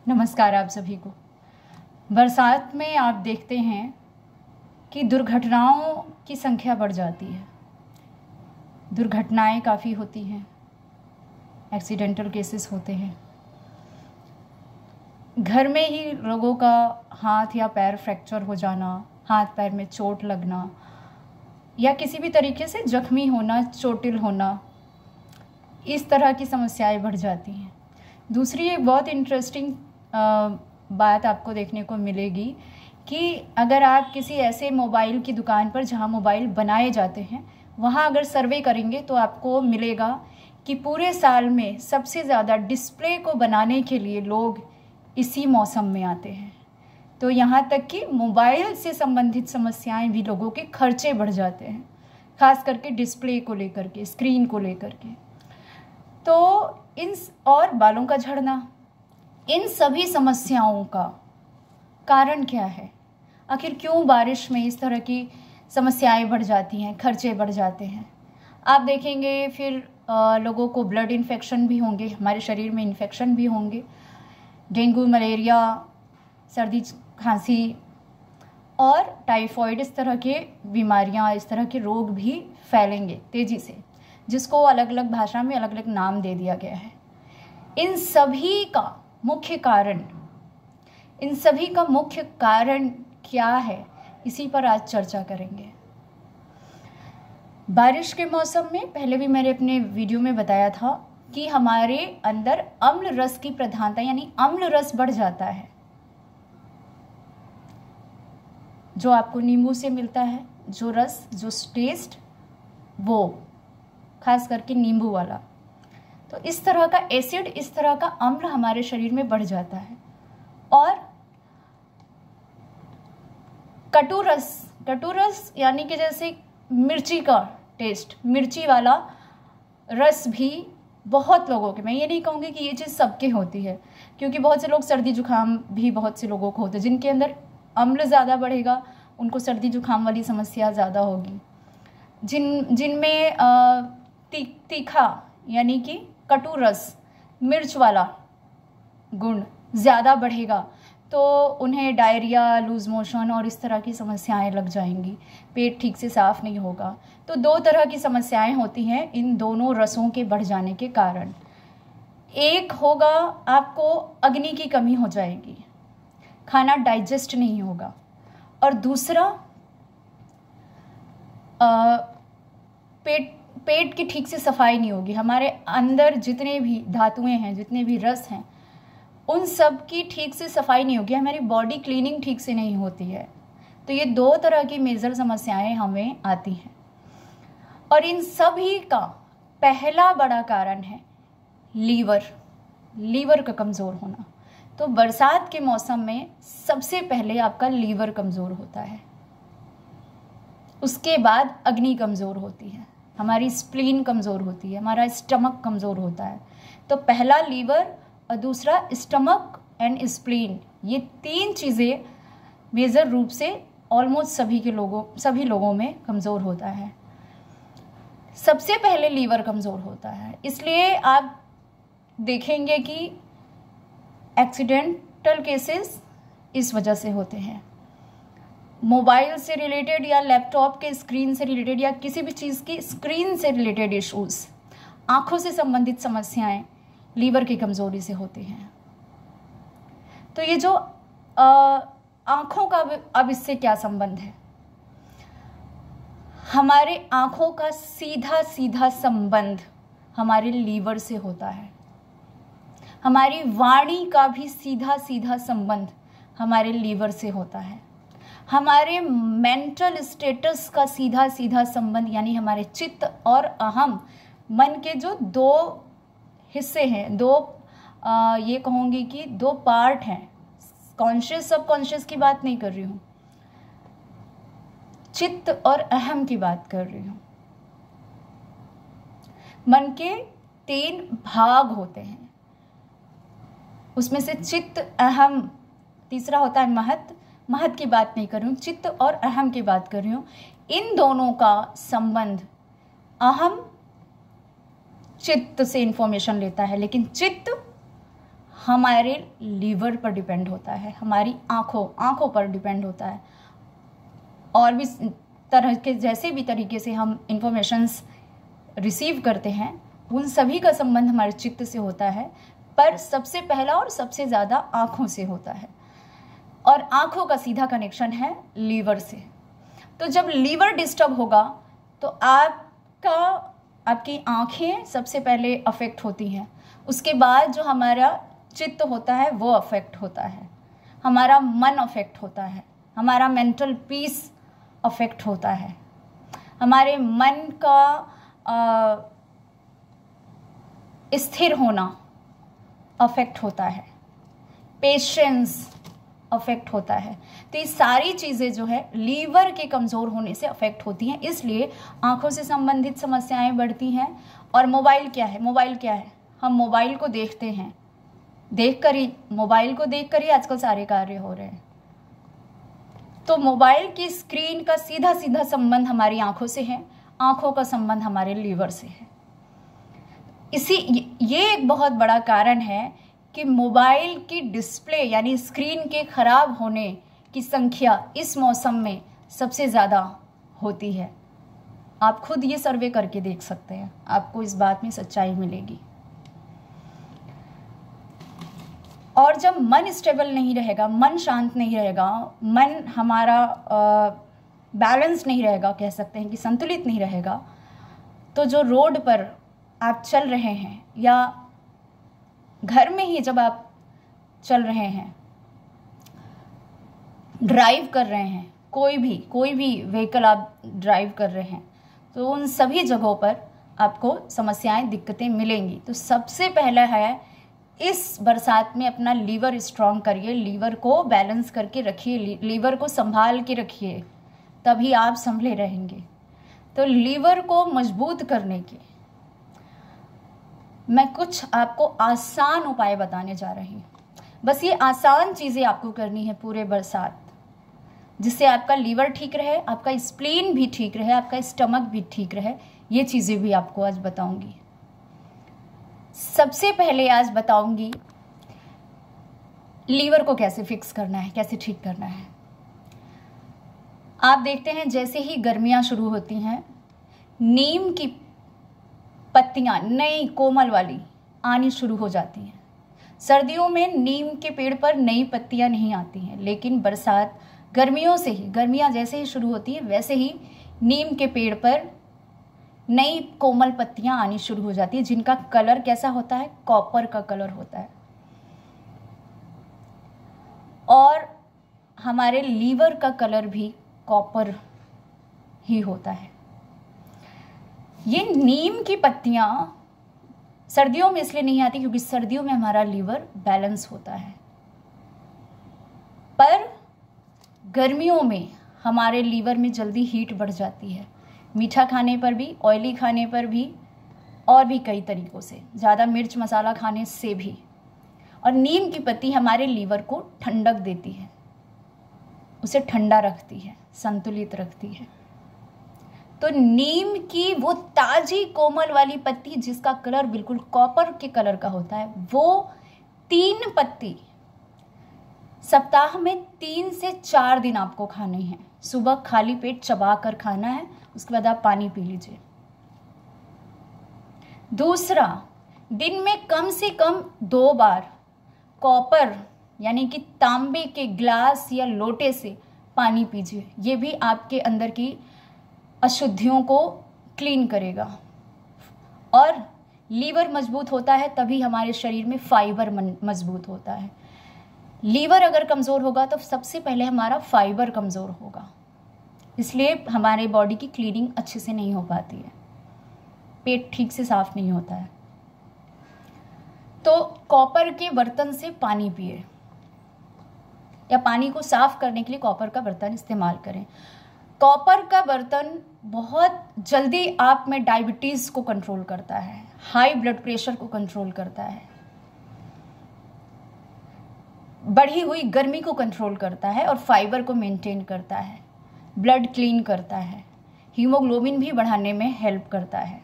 नमस्कार आप सभी को। बरसात में आप देखते हैं कि दुर्घटनाओं की संख्या बढ़ जाती है। दुर्घटनाएं काफ़ी होती हैं, एक्सीडेंटल केसेस होते हैं। घर में ही लोगों का हाथ या पैर फ्रैक्चर हो जाना, हाथ पैर में चोट लगना या किसी भी तरीके से जख्मी होना, चोटिल होना, इस तरह की समस्याएं बढ़ जाती हैं। दूसरी एक बहुत इंटरेस्टिंग बात आपको देखने को मिलेगी कि अगर आप किसी ऐसे मोबाइल की दुकान पर जहां मोबाइल बनाए जाते हैं वहां अगर सर्वे करेंगे तो आपको मिलेगा कि पूरे साल में सबसे ज़्यादा डिस्प्ले को बनाने के लिए लोग इसी मौसम में आते हैं। तो यहाँ तक कि मोबाइल से संबंधित समस्याएं भी लोगों के खर्चे बढ़ जाते हैं, खास करके डिस्प्ले को लेकर के, स्क्रीन को लेकर के। तो इन और बालों का झड़ना, इन सभी समस्याओं का कारण क्या है? आखिर क्यों बारिश में इस तरह की समस्याएं बढ़ जाती हैं, खर्चे बढ़ जाते हैं? आप देखेंगे फिर लोगों को ब्लड इन्फेक्शन भी होंगे, हमारे शरीर में इन्फेक्शन भी होंगे, डेंगू, मलेरिया, सर्दी खांसी और टाइफॉइड, इस तरह के बीमारियां, इस तरह के रोग भी फैलेंगे तेज़ी से, जिसको अलग अलग भाषा में अलग अलग नाम दे दिया गया है। इन सभी का मुख्य कारण क्या है, इसी पर आज चर्चा करेंगे। बारिश के मौसम में पहले भी मैंने अपने वीडियो में बताया था कि हमारे अंदर अम्ल रस की प्रधानता, यानी अम्ल रस बढ़ जाता है, जो आपको नींबू से मिलता है, जो रस, जो टेस्ट, वो खास करके नींबू वाला। तो इस तरह का एसिड, इस तरह का अम्ल हमारे शरीर में बढ़ जाता है। और कटु रस यानी कि जैसे मिर्ची का टेस्ट, मिर्ची वाला रस भी बहुत लोगों के, मैं ये नहीं कहूँगी कि ये चीज़ सबके होती है, क्योंकि बहुत से लोग, सर्दी जुकाम भी बहुत से लोगों को होता है, जिनके अंदर अम्ल ज़्यादा बढ़ेगा उनको सर्दी जुकाम वाली समस्या ज़्यादा होगी। जिनमें तीखा यानी कि कटु रस, मिर्च वाला गुण ज़्यादा बढ़ेगा तो उन्हें डायरिया, लूज मोशन और इस तरह की समस्याएं लग जाएंगी, पेट ठीक से साफ़ नहीं होगा। तो दो तरह की समस्याएं होती हैं इन दोनों रसों के बढ़ जाने के कारण। एक होगा आपको अग्नि की कमी हो जाएगी, खाना डाइजेस्ट नहीं होगा, और दूसरा पेट की ठीक से सफाई नहीं होगी। हमारे अंदर जितने भी धातुएं हैं, जितने भी रस हैं, उन सब की ठीक से सफाई नहीं होगी, हमारी बॉडी क्लीनिंग ठीक से नहीं होती है। तो ये दो तरह की मेजर समस्याएं हमें आती हैं, और इन सभी का पहला बड़ा कारण है लीवर का कमज़ोर होना। तो बरसात के मौसम में सबसे पहले आपका लीवर कमज़ोर होता है, उसके बाद अग्नि कमज़ोर होती है, हमारी स्प्लीन कमज़ोर होती है, हमारा स्टमक कमज़ोर होता है। तो पहला लीवर और दूसरा स्टमक एंड स्प्लीन, ये तीन चीज़ें मेजर रूप से ऑलमोस्ट सभी लोगों में कमज़ोर होता है। सबसे पहले लीवर कमज़ोर होता है, इसलिए आप देखेंगे कि एक्सीडेंटल केसेस इस वजह से होते हैं। मोबाइल से रिलेटेड या लैपटॉप के स्क्रीन से रिलेटेड या किसी भी चीज़ की स्क्रीन से रिलेटेड इश्यूज़, आँखों से संबंधित समस्याएं लीवर की कमज़ोरी से होती हैं। तो ये जो आँखों का, अब इससे क्या संबंध है? हमारे आँखों का सीधा संबंध हमारे लीवर से होता है। हमारी वाणी का भी सीधा संबंध हमारे लीवर से होता है। हमारे मेंटल स्टेटस का सीधा संबंध, यानी हमारे चित्त और अहम, मन के जो दो हिस्से हैं, ये कहूँगी कि दो पार्ट हैं, कॉन्शियस सबकॉन्शियस की बात नहीं कर रही हूँ, चित्त और अहम की बात कर रही हूँ। मन के 3 भाग होते हैं, उसमें से चित्त, अहम, तीसरा होता है महत की बात नहीं कर रही हूँ, चित्त और अहम की बात कर रही हूँ। इन दोनों का संबंध, अहम चित्त से इंफॉर्मेशन लेता है, लेकिन चित्त हमारे लीवर पर डिपेंड होता है, हमारी आँखों पर डिपेंड होता है, और भी तरह के जैसे भी तरीके से हम इंफॉर्मेशंस रिसीव करते हैं उन सभी का संबंध हमारे चित्त से होता है, पर सबसे पहला और सबसे ज़्यादा आँखों से होता है, और आँखों का सीधा कनेक्शन है लीवर से। तो जब लीवर डिस्टर्ब होगा तो आपकी आँखें सबसे पहले अफेक्ट होती हैं, उसके बाद जो हमारा चित्त होता है वो अफेक्ट होता है, हमारा मन अफेक्ट होता है, हमारा मेंटल पीस अफेक्ट होता है, हमारे मन का स्थिर होना अफेक्ट होता है, पेशेंस अफेक्ट होता है। तो ये सारी चीज़ें जो है लीवर के कमज़ोर होने से अफेक्ट होती हैं, इसलिए आँखों से संबंधित समस्याएं बढ़ती हैं। और मोबाइल क्या है, हम मोबाइल को देखते हैं, मोबाइल को देख कर ही आजकल सारे कार्य हो रहे हैं। तो मोबाइल की स्क्रीन का सीधा सीधा संबंध हमारी आँखों से है, आँखों का संबंध हमारे लीवर से है। ये एक बहुत बड़ा कारण है कि मोबाइल की डिस्प्ले यानी स्क्रीन के खराब होने की संख्या इस मौसम में सबसे ज़्यादा होती है। आप खुद ये सर्वे करके देख सकते हैं, आपको इस बात में सच्चाई मिलेगी। और जब मन स्टेबल नहीं रहेगा, मन शांत नहीं रहेगा, मन हमारा बैलेंस नहीं रहेगा, कह सकते हैं कि संतुलित नहीं रहेगा, तो जो रोड पर आप चल रहे हैं या घर में ही जब आप चल रहे हैं, ड्राइव कर रहे हैं, कोई भी व्हीकल आप ड्राइव कर रहे हैं, तो उन सभी जगहों पर आपको समस्याएं, दिक्कतें मिलेंगी। तो सबसे पहला है, इस बरसात में अपना लीवर स्ट्रॉन्ग करिए, लीवर को बैलेंस करके रखिए, लीवर को संभाल के रखिए, तभी आप संभले रहेंगे। तो लीवर को मजबूत करने के मैं कुछ आपको आसान उपाय बताने जा रही हूँ। बस ये आसान चीज़ें आपको करनी है पूरे बरसात, जिससे आपका लीवर ठीक रहे, आपका स्प्लीन भी ठीक रहे, आपका स्टमक भी ठीक रहे। ये चीज़ें भी आपको आज बताऊंगी। सबसे पहले आज बताऊंगी लीवर को कैसे फिक्स करना है, कैसे ठीक करना है। आप देखते हैं जैसे ही गर्मियां शुरू होती हैं, नीम की पत्तियां नई कोमल वाली आनी शुरू हो जाती हैं। सर्दियों में नीम के पेड़ पर नई पत्तियां नहीं आती हैं, लेकिन बरसात गर्मियां जैसे ही शुरू होती है वैसे ही नीम के पेड़ पर नई कोमल पत्तियां आनी शुरू हो जाती है, जिनका कलर कैसा होता है, कॉपर का कलर होता है। और हमारे लीवर का कलर भी कॉपर ही होता है। ये नीम की पत्तियां सर्दियों में इसलिए नहीं आती क्योंकि सर्दियों में हमारा लीवर बैलेंस होता है, पर गर्मियों में हमारे लीवर में जल्दी हीट बढ़ जाती है, मीठा खाने पर भी, ऑयली खाने पर भी, और भी कई तरीक़ों से, ज़्यादा मिर्च मसाला खाने से भी। और नीम की पत्ती हमारे लीवर को ठंडक देती है, उसे ठंडा रखती है, संतुलित रखती है। तो नीम की वो ताज़ी कोमल वाली पत्ती जिसका कलर बिल्कुल कॉपर के कलर का होता है, वो 3 पत्ती सप्ताह में 3 से 4 दिन आपको खानी है। सुबह खाली पेट चबा कर खाना है, उसके बाद आप पानी पी लीजिए। दूसरा, दिन में कम से कम 2 बार कॉपर यानी कि तांबे के ग्लास या लोटे से पानी पीजिए। ये भी आपके अंदर की अशुद्धियों को क्लीन करेगा। और लीवर मजबूत होता है तभी हमारे शरीर में फाइबर मजबूत होता है। लीवर अगर कमज़ोर होगा तो सबसे पहले हमारा फाइबर कमज़ोर होगा, इसलिए हमारे बॉडी की क्लीनिंग अच्छे से नहीं हो पाती है, पेट ठीक से साफ नहीं होता है। तो कॉपर के बर्तन से पानी पिए, या पानी को साफ करने के लिए कॉपर का बर्तन इस्तेमाल करें। कॉपर का बर्तन बहुत जल्दी आप में डायबिटीज़ को कंट्रोल करता है, हाई ब्लड प्रेशर को कंट्रोल करता है, बढ़ी हुई गर्मी को कंट्रोल करता है, और फाइबर को मेंटेन करता है, ब्लड क्लीन करता है, हीमोग्लोबिन भी बढ़ाने में हेल्प करता है।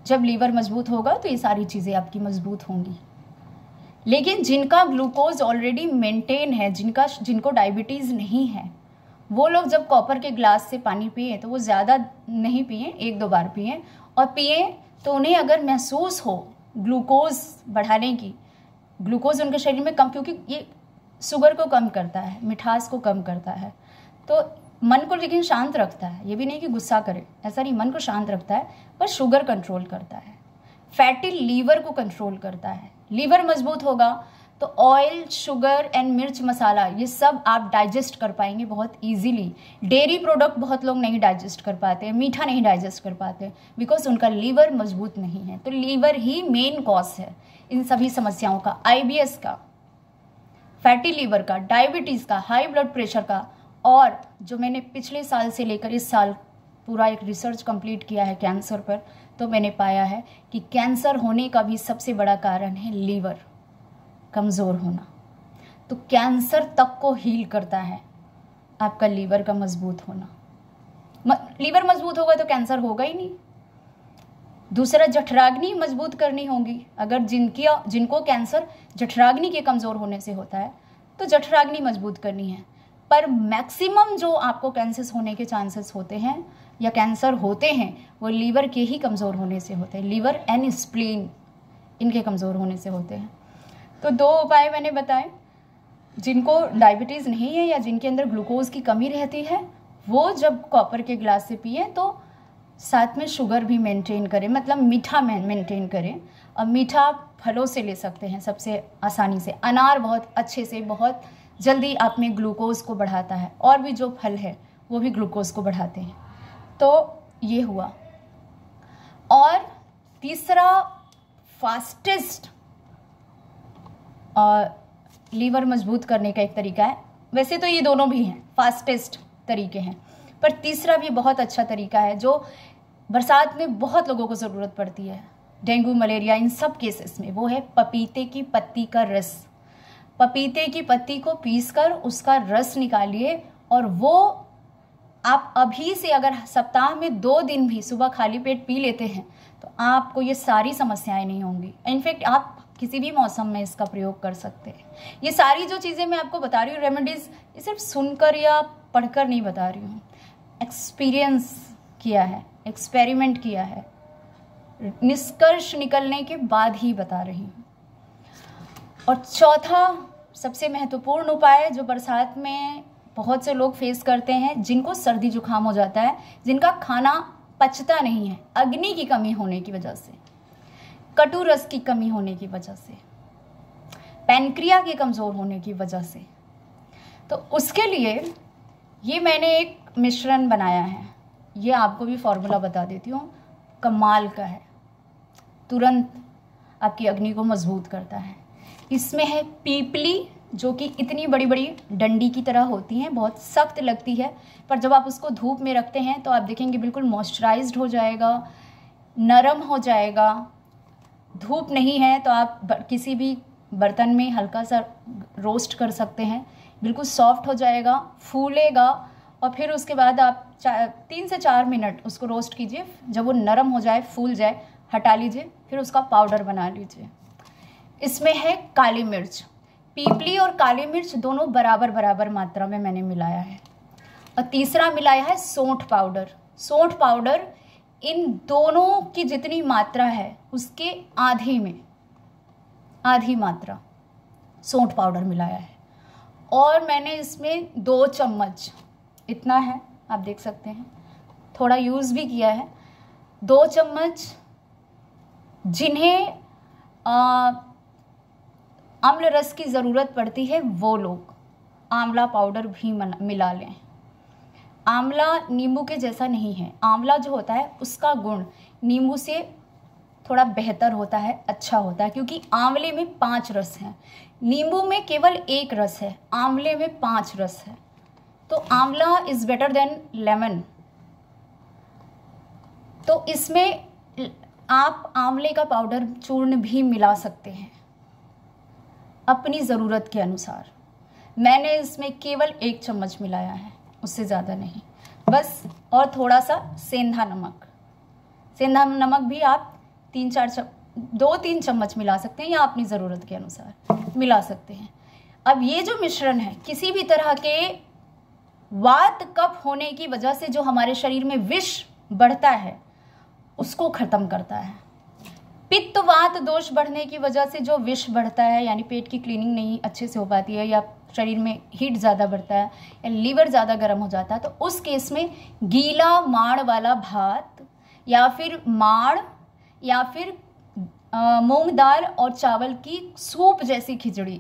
जब लीवर मजबूत होगा तो ये सारी चीज़ें आपकी मजबूत होंगी। लेकिन जिनका ग्लूकोज ऑलरेडी मेंटेन है, जिनको डायबिटीज़ नहीं है, वो लोग जब कॉपर के ग्लास से पानी पिए तो वो ज़्यादा नहीं पिए, 1-2 बार पिए, और पिए तो उन्हें अगर महसूस हो ग्लूकोज बढ़ाने की, ग्लूकोज उनके शरीर में कम, क्योंकि ये शुगर को कम करता है, मिठास को कम करता है, तो मन को लेकिन शांत रखता है। ये भी नहीं कि गुस्सा करे, ऐसा नहीं, मन को शांत रखता है, पर शुगर कंट्रोल करता है, फैटी लीवर को कंट्रोल करता है। लीवर मजबूत होगा तो ऑयल, शुगर एंड मिर्च मसाला ये सब आप डाइजेस्ट कर पाएंगे बहुत इजीली। डेयरी प्रोडक्ट बहुत लोग नहीं डाइजेस्ट कर पाते, मीठा नहीं डाइजेस्ट कर पाते, बिकॉज उनका लीवर मजबूत नहीं है। तो लीवर ही मेन कॉज है इन सभी समस्याओं का, IBS का, फैटी लीवर का, डायबिटीज़ का, हाई ब्लड प्रेशर का। और जो मैंने पिछले साल से लेकर इस साल पूरा एक रिसर्च कंप्लीट किया है कैंसर पर, तो मैंने पाया है कि कैंसर होने का भी सबसे बड़ा कारण है लीवर कमज़ोर होना। तो कैंसर तक को हील करता है आपका लीवर का मजबूत होना। लीवर मजबूत होगा तो कैंसर होगा ही नहीं। दूसरा, जठराग्नि मजबूत करनी होगी। अगर जिनको कैंसर जठराग्नि के कमज़ोर होने से होता है तो जठराग्नि मजबूत करनी है। पर मैक्सिमम जो आपको कैंसर होने के चांसेस होते हैं या कैंसर होते हैं वो लीवर के ही कमज़ोर होने से होते हैं, लीवर एंड स्प्लीन इनके कमज़ोर होने से होते हैं। तो 2 उपाय मैंने बताए। जिनको डायबिटीज़ नहीं है या जिनके अंदर ग्लूकोज की कमी रहती है, वो जब कॉपर के ग्लास से पिए तो साथ में शुगर भी मेंटेन करें, मतलब मीठा मेंटेन करें। और मीठा फलों से ले सकते हैं सबसे आसानी से। अनार बहुत अच्छे से, बहुत जल्दी आप में ग्लूकोज को बढ़ाता है, और भी जो फल है वो भी ग्लूकोज को बढ़ाते हैं। तो ये हुआ। और तीसरा, फास्टेस्ट लीवर मजबूत करने का एक तरीका है। वैसे तो ये दोनों भी हैं, फास्टेस्ट तरीके हैं, पर तीसरा भी बहुत अच्छा तरीका है जो बरसात में बहुत लोगों को ज़रूरत पड़ती है, डेंगू, मलेरिया, इन सब केसेस में। वो है पपीते की पत्ती का रस। पपीते की पत्ती को पीसकर उसका रस निकालिए, और वो आप अभी से अगर सप्ताह में 2 दिन भी सुबह खाली पेट पी लेते हैं तो आपको ये सारी समस्याएं नहीं होंगी। इनफैक्ट आप किसी भी मौसम में इसका प्रयोग कर सकते हैं। ये सारी जो चीज़ें मैं आपको बता रही हूँ रेमेडीज़, ये सिर्फ सुनकर या पढ़कर नहीं बता रही हूँ, एक्सपीरियंस किया है, एक्सपेरिमेंट किया है, निष्कर्ष निकलने के बाद ही बता रही हूँ। और चौथा सबसे महत्वपूर्ण उपाय जो बरसात में बहुत से लोग फेस करते हैं, जिनको सर्दी जुकाम हो जाता है, जिनका खाना पचता नहीं है अग्नि की कमी होने की वजह से, कटु रस की कमी होने की वजह से, पैनक्रिया के कमज़ोर होने की वजह से, तो उसके लिए ये मैंने एक मिश्रण बनाया है। ये आपको भी फॉर्मूला बता देती हूँ, कमाल का है, तुरंत आपकी अग्नि को मजबूत करता है। इसमें है पीपली, जो कि इतनी बड़ी बड़ी डंडी की तरह होती हैं, बहुत सख्त लगती है, पर जब आप उसको धूप में रखते हैं तो आप देखेंगे बिल्कुल मॉइस्चराइज्ड हो जाएगा, नरम हो जाएगा। धूप नहीं है तो आप किसी भी बर्तन में हल्का सा रोस्ट कर सकते हैं, बिल्कुल सॉफ्ट हो जाएगा, फूलेगा। और फिर उसके बाद आप 3 से 4 मिनट उसको रोस्ट कीजिए। जब वो नरम हो जाए, फूल जाए, हटा लीजिए, फिर उसका पाउडर बना लीजिए। इसमें है काली मिर्च, पीपली और काली मिर्च दोनों बराबर बराबर मात्रा में मैंने मिलाया है। और तीसरा मिलाया है सौंठ पाउडर। सौंठ पाउडर इन दोनों की जितनी मात्रा है उसके आधी मात्रा सौंठ पाउडर मिलाया है। और मैंने इसमें 2 चम्मच, इतना है आप देख सकते हैं, थोड़ा यूज़ भी किया है, 2 चम्मच जिन्हें अम्ल रस की ज़रूरत पड़ती है वो लोग आंवला पाउडर भी मिला लें। आंवला नींबू के जैसा नहीं है। आंवला जो होता है उसका गुण नींबू से थोड़ा बेहतर होता है, अच्छा होता है, क्योंकि आंवले में 5 रस हैं, नींबू में केवल 1 रस है, आंवले में 5 रस है। तो आंवला इज़ बेटर देन लेमन। तो इसमें आप आंवले का पाउडर चूर्ण भी मिला सकते हैं अपनी ज़रूरत के अनुसार। मैंने इसमें केवल 1 चम्मच मिलाया है, उससे ज़्यादा नहीं, बस। और थोड़ा सा सेंधा नमक। सेंधा नमक भी आप 2-3 चम्मच मिला सकते हैं या अपनी ज़रूरत के अनुसार। मिला सकते हैं। अब ये जो मिश्रण है, किसी भी तरह के वात कफ होने की वजह से जो हमारे शरीर में विष बढ़ता है उसको खत्म करता है। पित्त वात दोष बढ़ने की वजह से जो विष बढ़ता है, यानी पेट की क्लीनिंग नहीं अच्छे से हो पाती है, या शरीर में हीट ज़्यादा बढ़ता है, या लीवर ज़्यादा गर्म हो जाता है, तो उस केस में गीला माड़ वाला भात या फिर माड़ या फिर मूंग दाल और चावल की सूप जैसी खिचड़ी,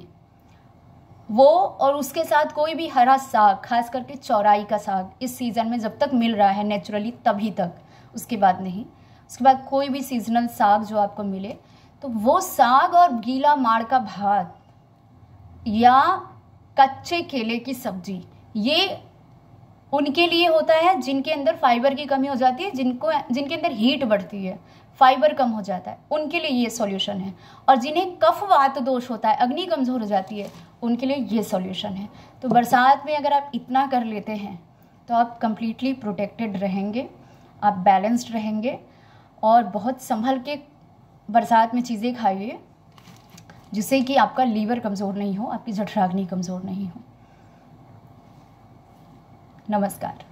वो और उसके साथ कोई भी हरा साग, खास करके चौराई का साग इस सीज़न में जब तक मिल रहा है नेचुरली तभी तक, उसके बाद नहीं। उसके बाद कोई भी सीजनल साग जो आपको मिले, तो वो साग और गीला माड़ का भात या कच्चे केले की सब्जी, ये उनके लिए होता है जिनके अंदर फाइबर की कमी हो जाती है, जिनके अंदर हीट बढ़ती है, फाइबर कम हो जाता है, उनके लिए ये सॉल्यूशन है। और जिन्हें कफ वात दोष होता है, अग्नि कमज़ोर हो जाती है, उनके लिए ये सॉल्यूशन है। तो बरसात में अगर आप इतना कर लेते हैं तो आप कंप्लीटली प्रोटेक्टेड रहेंगे, आप बैलेंस्ड रहेंगे, और बहुत संभल के बरसात में चीज़ें खाइए जिससे कि आपका लीवर कमज़ोर नहीं हो, आपकी जठराग्नि कमज़ोर नहीं हो। नमस्कार।